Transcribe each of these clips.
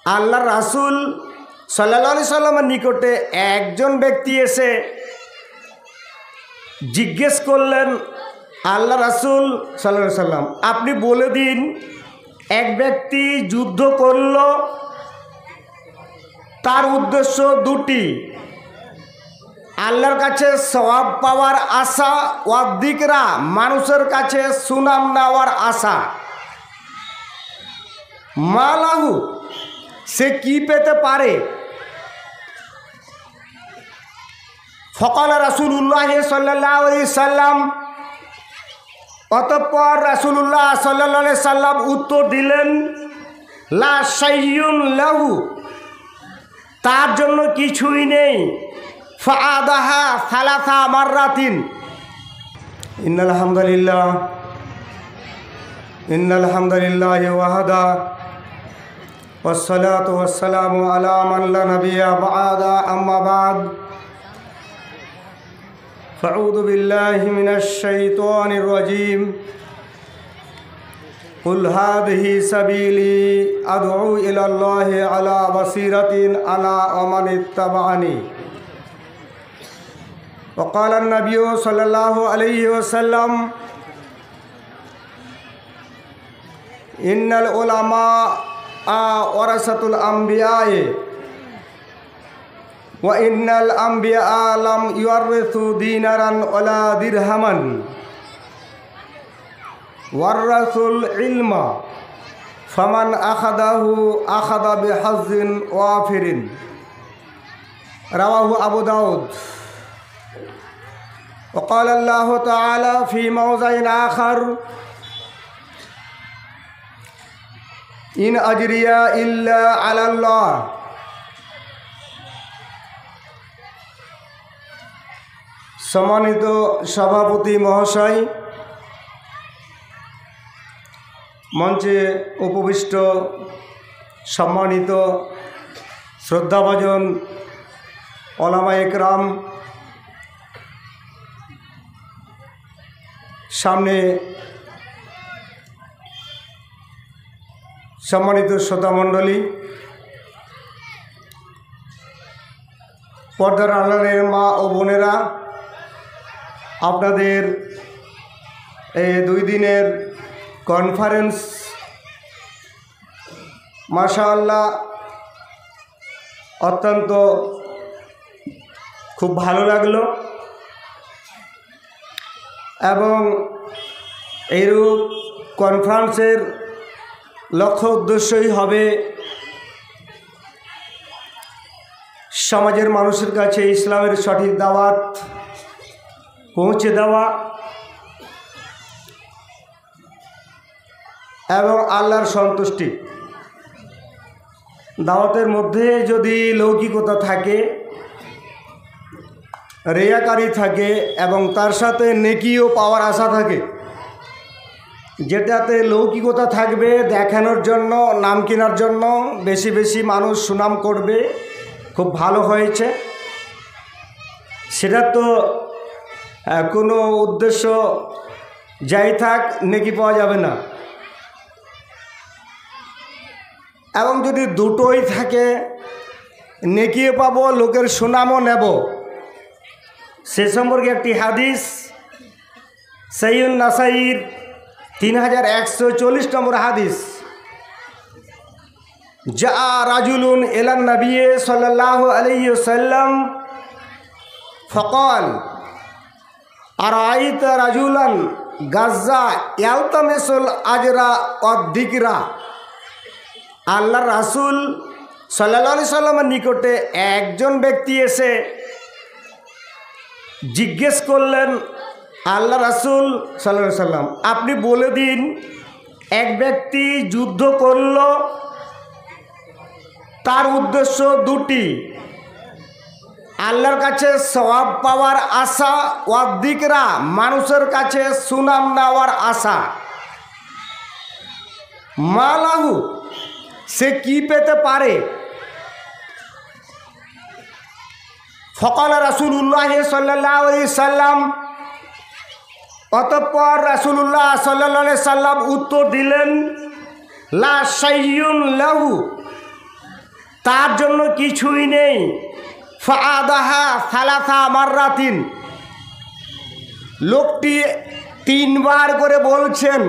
আল্লাহ রাসূল সাল্লাল্লাহু আলাইহি সাল্লামের নিকটে একজন ব্যক্তি এসে জিজ্ঞেস করলেন, আল্লাহ রাসূল সাল্লাল্লাহু আলাইহি সাল্লাম, আপনি বলে দিন, এক ব্যক্তি যুদ্ধ করল, তার উদ্দেশ্য দুটি, আল্লাহর কাছে সওয়াব পাওয়ার আশা, ওয়াদ্দিকরা মানুষের কাছে সুনাম নেওয়ার আশা। মালাহু, সে কি পেতে পারে? ফকাল রাসূলুল্লাহ সাল্লাল্লাহু আলাইহি সাল্লাম, অতঃপর রাসূলুল্লাহ সাল্লাল্লাহু আলাইহি সাল্লাম উত্তর দিলেন, লা শাইয়ুন লাহু, তার জন্য কিছুই নেই। ফাআদাহা সালাসা মাররাতিন। ইন্নাল হামদুলিল্লাহ ওয়াহদা ওয়াসসালাতু ওয়াসসালামু আলা মান লা নাবিয়্যা বা'দা, আম্মা বা'দ। ফাউযু বিল্লাহি মিনাশ শাইতানির রাজীম। কুল হাযিহি সাবিলি আদউ ইলাল্লাহি আলা বাসীরাতিন আনা ওয়া মান ইত্তাবা'আনি। وقال النبي صلى الله عليه وسلم إن العلماء ورثة الأنبياء وإن الأنبياء لم يورثوا دينارا ولا درهما ورثوا العلم فمن أخذه أخذ بحظ وافر رواه أبو داود। وقال الله تعالى في موضع آخر إن أجري إلا على الله। সম্মানিত সভাপতি মহাশয়, মঞ্চে উপবিষ্ট সম্মানিত শ্রদ্ধাভাজন ওলামায়ে কেরাম, সামনে সম্মানিত শ্রোতামণ্ডলী, পর্দার আড়ালের মা ও বোনেরা, আপনাদের এই 2 দিনের কনফারেন্স মাশাআল্লাহ অত্যন্ত খুব ভালো লাগলো এবং এইরূপ কনফারেন্সের লক্ষ্য উদ্দেশ্যই হবে সমাজের মানুষের কাছে ইসলামের সঠিক দাওয়াত পৌঁছে দেওয়া এবং আল্লাহর সন্তুষ্টি। দাওয়াতের মধ্যে যদি লৌকিকতা থাকে, রিয়াকারি থাকে এবং তার সাথে নেকিও পাওয়ার আশা থাকে, যেটাতে লৌকিকতা থাকবে, দেখানোর জন্য, নাম কেনার জন্য বেশি বেশি মানুষ সুনাম করবে, খুব ভালো হয়েছে, সেটা তো কোনো উদ্দেশ্য যাই থাক নেকি পাওয়া যাবে না। এবং যদি দুটোই থাকে, নেকিও পাবো, লোকের সুনামও নেব। সে সম্পর্কে একটি হাদিস সহিহ নাসাইর 3140 নম্বর হাদিস, যা রাজুলুন ইলান নবী সাল্লাল্লাহু আলাইহি ওয়াসাল্লাম ফাকাল আরাইতা রাজুলান গাজ্জা ইয়ালতামিসুল আজরা ওয়াদ-যিকরা। আল্লাহর রাসূল সাল্লাল্লাহু আলাইহি সাল্লামের নিকটে একজন ব্যক্তি এসে জিজ্ঞেস করলেন, আল্লাহ রাসূল সাল্লাল্লাহু আলাইহি সাল্লাম, আপনি বলে দিন, এক ব্যক্তি যুদ্ধ করল, তার উদ্দেশ্য দুটি, আল্লাহর কাছে সওয়াব পাওয়ার আশা, ওয়াদ্দিকরা মানুষের কাছে সুনাম নেওয়ার আশা। মালাহু, সে কি পেতে পারে? ফকাল রাসূলুল্লাহ সাল্লাল্লাহু আলাইহি সাল্লাম, অতঃপর রাসূলুল্লাহ সাল্লাল্লাহু আলাইহি সাল্লাম উত্তর দিলেন, লা শাইয়ুন লাহু, তার জন্য কিছুই নেই। ফাআদাহা সালাসা মাররাতিন, লোকটি 3 বার করে বলছেন,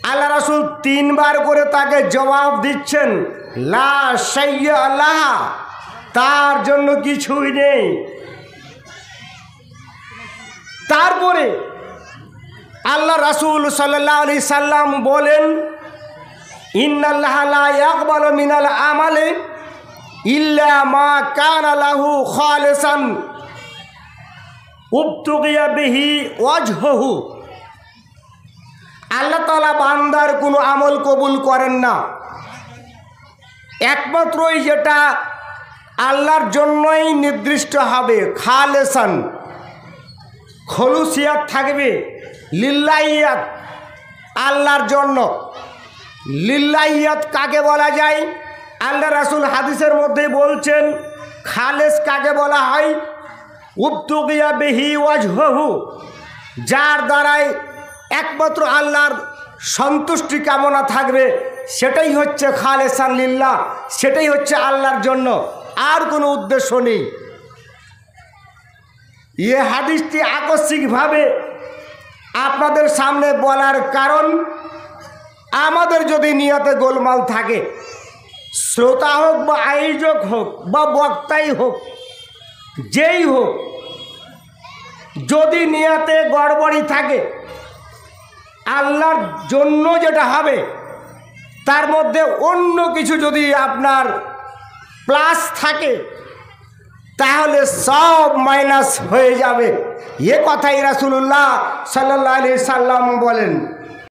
আল্লাহ রাসূল 3 বার করে তাকে জবাব দিচ্ছেন, লা শাইয়া লাহা, তার জন্য কিছুই নেই। তারপরে আল্লাহ রাসূল সাল্লাল্লাহু আলাইহি সাল্লাম বলেন, ইন্নাল্লাহা লা ইয়াকবালু মিনাল আমালি ইল্লা মা কানা লাহু খালিসান উবতুগিয়া বিহি ওয়াজহুহু। আল্লাহ তাআলা বান্দার কোনো আমল কবুল করেন না, একমাত্রই যেটা আল্লাহর জন্যই নির্দিষ্ট হবে, খালেসান, খলুসিয়াত থাকবে, লিল্লাহিয়াত, আল্লাহর জন্য। লিল্লাহিয়াত কাকে বলা যায়? আল্লাহ রাসূল হাদিসের মধ্যে বলছেন, খালেস কাকে বলা হয়? উবতুগিয়া বিহি ওয়াজহুহু, যার দ্বারাই একমাত্র আল্লাহর সন্তুষ্টি কামনা থাকবে, সেটাই হচ্ছে খালেসান লিল্লাহ, সেটাই হচ্ছে আল্লাহর জন্য, আর কোনো উদ্দেশ্য নেই। এ হাদিসটি আকস্মিকভাবে আপনাদের সামনে বলার কারণ, আমাদের যদি নিয়তে গোলমাল থাকে, শ্রোতা হোক বা আয়োজক হোক বা বক্তাই হোক, যেই হোক, যদি নিয়তে গড়বড়ি থাকে, আল্লাহর জন্য যেটা হবে তার মধ্যে অন্য কিছু যদি আপনার প্লাস থাকে, তাহলে সব মাইনাস হয়ে যাবে। এ কথাই রাসূলুল্লাহ সাল্লাল্লাহু আলাইহি সাল্লাম বলেন।